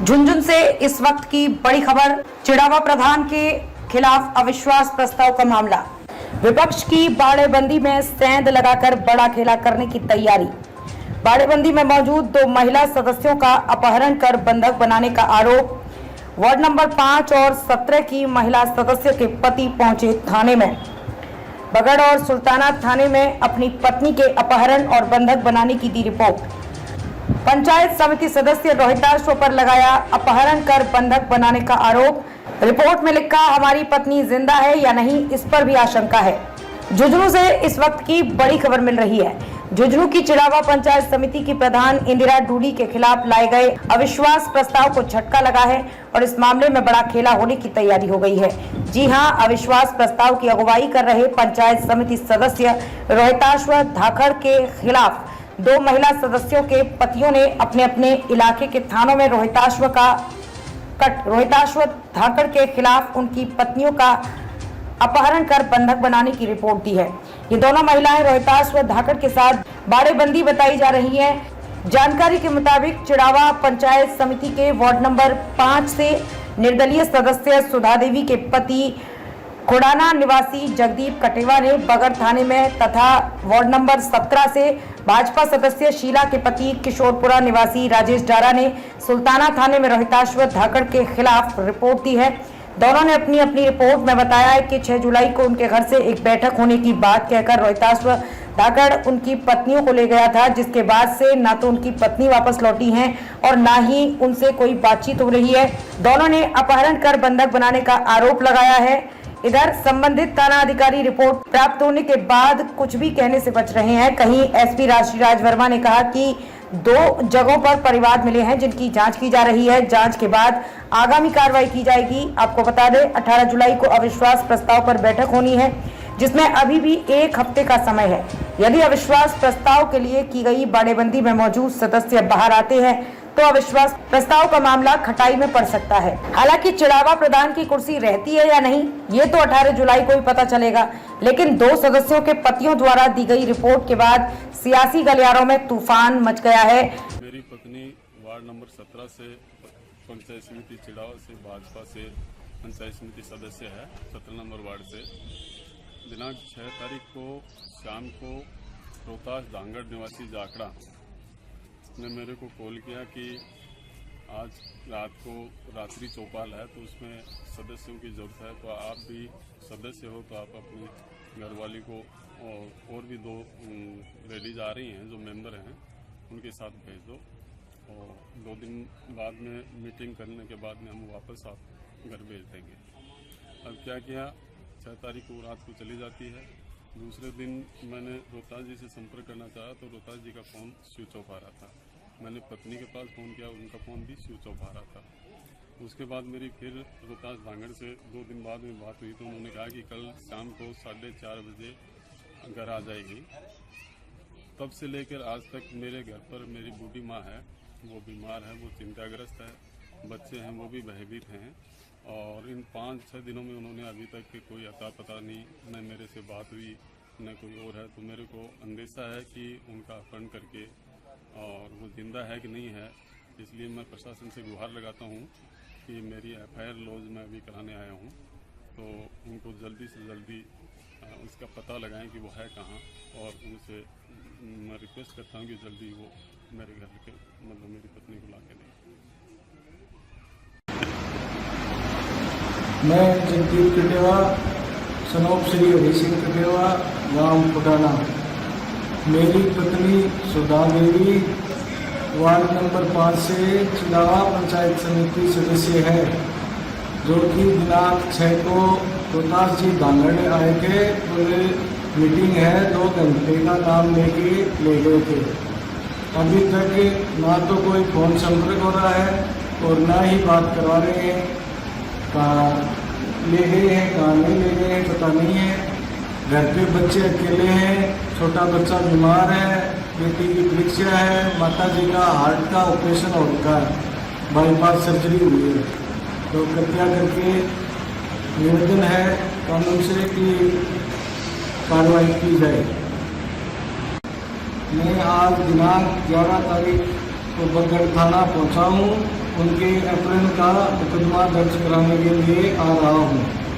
झुंझुनू से इस वक्त की बड़ी खबर। चिड़ावा प्रधान के खिलाफ अविश्वास प्रस्ताव का मामला। विपक्ष की बाड़ेबंदी में सेंध लगाकर बड़ा खेला करने की तैयारी। बाड़ेबंदी में मौजूद 2 महिला सदस्यों का अपहरण कर बंधक बनाने का आरोप। वार्ड नंबर 5 और 17 की महिला सदस्य के पति पहुंचे थाने में। बगड़ और सुल्ताना थाने में अपनी पत्नी के अपहरण और बंधक बनाने की दी रिपोर्ट। पंचायत समिति सदस्य रोहिताश्व पर लगाया अपहरण कर बंधक बनाने का आरोप। रिपोर्ट में लिखा, हमारी पत्नी जिंदा है या नहीं, इस पर भी आशंका है। झुंझुनू से इस वक्त की बड़ी खबर मिल रही है। झुंझुनू की चिड़ावा पंचायत समिति की प्रधान इंदिरा डूडी के खिलाफ लाए गए अविश्वास प्रस्ताव को झटका लगा है और इस मामले में बड़ा खेला होने की तैयारी हो गई है। जी हां, अविश्वास प्रस्ताव की अगुवाई कर रहे पंचायत समिति सदस्य रोहिताश्व धाकड़ के खिलाफ 2 महिला सदस्यों के पतियों ने अपने अपने इलाके के थानों में रोहिताश्व धाकड़ के खिलाफ उनकी पत्नियों का अपहरण कर बंधक बनाने की रिपोर्ट दी है। ये दोनों महिलाएं रोहिताश्व धाकड़ के साथ बाड़ेबंदी बताई जा रही है। जानकारी के मुताबिक चिड़ावा पंचायत समिति के वार्ड नंबर 5 से निर्दलीय सदस्य सुधा देवी के पति खोड़ाना निवासी जगदीप कटेवा ने बगड़ थाने में तथा वार्ड नंबर 17 से भाजपा सदस्य शीला के पति किशोरपुरा निवासी राजेश डारा ने सुल्ताना थाने में रोहिताश्व धाकड़ के खिलाफ रिपोर्ट दी है। दोनों ने अपनी अपनी रिपोर्ट में बताया है कि 6 जुलाई को उनके घर से एक बैठक होने की बात कहकर रोहिताश्व धाकड़ उनकी पत्नियों को ले गया था, जिसके बाद से ना तो उनकी पत्नी वापस लौटी हैं और ना ही उनसे कोई बातचीत हो रही है। दोनों ने अपहरण कर बंधक बनाने का आरोप लगाया है। इधर संबंधित थाना अधिकारी रिपोर्ट प्राप्त होने के बाद कुछ भी कहने से बच रहे हैं। कहीं एसपी राज वर्मा ने कहा कि 2 जगहों पर परिवार मिले हैं जिनकी जांच की जा रही है। जांच के बाद आगामी कार्रवाई की जाएगी। आपको बता दें, 18 जुलाई को अविश्वास प्रस्ताव पर बैठक होनी है, जिसमें अभी भी 1 हफ्ते का समय है। यदि अविश्वास प्रस्ताव के लिए की गई बाड़ेबंदी में मौजूद सदस्य बाहर आते हैं तो अविश्वास प्रस्ताव का मामला खटाई में पड़ सकता है। हालांकि चिड़ावा प्रधान की कुर्सी रहती है या नहीं, ये तो 18 जुलाई को ही पता चलेगा। लेकिन 2 सदस्यों के पतियों द्वारा दी गई रिपोर्ट के बाद सियासी गलियारों में तूफान मच गया है। मेरी पत्नी वार्ड नंबर 17 से पंचायत समिति चिड़ावा से भाजपा से पंचायत समिति सदस्य है, 17 नंबर वार्ड से। दिनांक 6 तारीख को शाम को रोहतास धांगड़ निवासी जाखड़ा ने मेरे को कॉल किया कि आज रात को रात्रि चौपाल है, तो उसमें सदस्यों की ज़रूरत है, तो आप भी सदस्य हो तो आप अपनी घरवाली को और भी 2 लेडीज आ रही हैं जो मेंबर हैं, उनके साथ भेज दो। और 2 दिन बाद में मीटिंग करने के बाद में हम वापस आप घर भेज देंगे। अब क्या किया, 6 तारीख को रात को चली जाती है। दूसरे दिन मैंने रोहतास जी से संपर्क करना चाहा तो रोहतास जी का फ़ोन स्विच ऑफ आ रहा था। मैंने पत्नी के पास फ़ोन किया, उनका फ़ोन भी स्विच ऑफ आ रहा था। उसके बाद मेरी फिर रोहतास धांगड़ से 2 दिन बाद में बात हुई तो उन्होंने कहा कि कल शाम को 4:30 बजे घर आ जाएगी। तब से लेकर आज तक मेरे घर पर मेरी बूढ़ी माँ है, वो बीमार है, वो चिंताग्रस्त है, बच्चे हैं वो भी भयभीत हैं। और इन 5-6 दिनों में उन्होंने अभी तक कोई अता पता नहीं, न मेरे से बात हुई न कोई और है। तो मेरे को अंदेशा है कि उनका अपहरण करके और वो जिंदा है कि नहीं है। इसलिए मैं प्रशासन से गुहार लगाता हूँ कि मेरी FIR लॉज में अभी कराने आया हूँ, तो उनको जल्दी से जल्दी उसका पता लगाएं कि वो है कहाँ। और उनसे मैं रिक्वेस्ट करता हूँ कि जल्दी वो मेरे घर के मेरी पत्नी को ला के दें। मैं जगदीप कटेवा, सनोप श्री हरि सिंह कटेवा, गांव खोड़ाना। मेरी पत्नी सुधा देवी वार्ड नंबर 5 से चिड़ावा पंचायत समिति सदस्य है, जो कि दिनांक 6 को रोहतास जी धांगड़ आए थे। बोले मीटिंग है, 2 घंटे का नाम लेके ले गए थे। अभी तक ना तो कोई फोन संपर्क हो रहा है और ना ही बात करवा रहे हैं। कहाँ ले गए हैं, कहाँ नहीं ले गए हैं पता नहीं है। घर पे बच्चे अकेले हैं, छोटा बच्चा बीमार है, बेटी की परीक्षा है, माता जी का हार्ट का ऑपरेशन हो चुका है, बाईपास सर्जरी हुई है। तो कृपया करके निवेदन है कानून से कि कार्रवाई की जाए। मैं आज दिनांक 11 तारीख को बगड़ थाना पहुंचा हूं उनके अपहरण का मुकदमा दर्ज कराने के लिए आ रहा हूँ।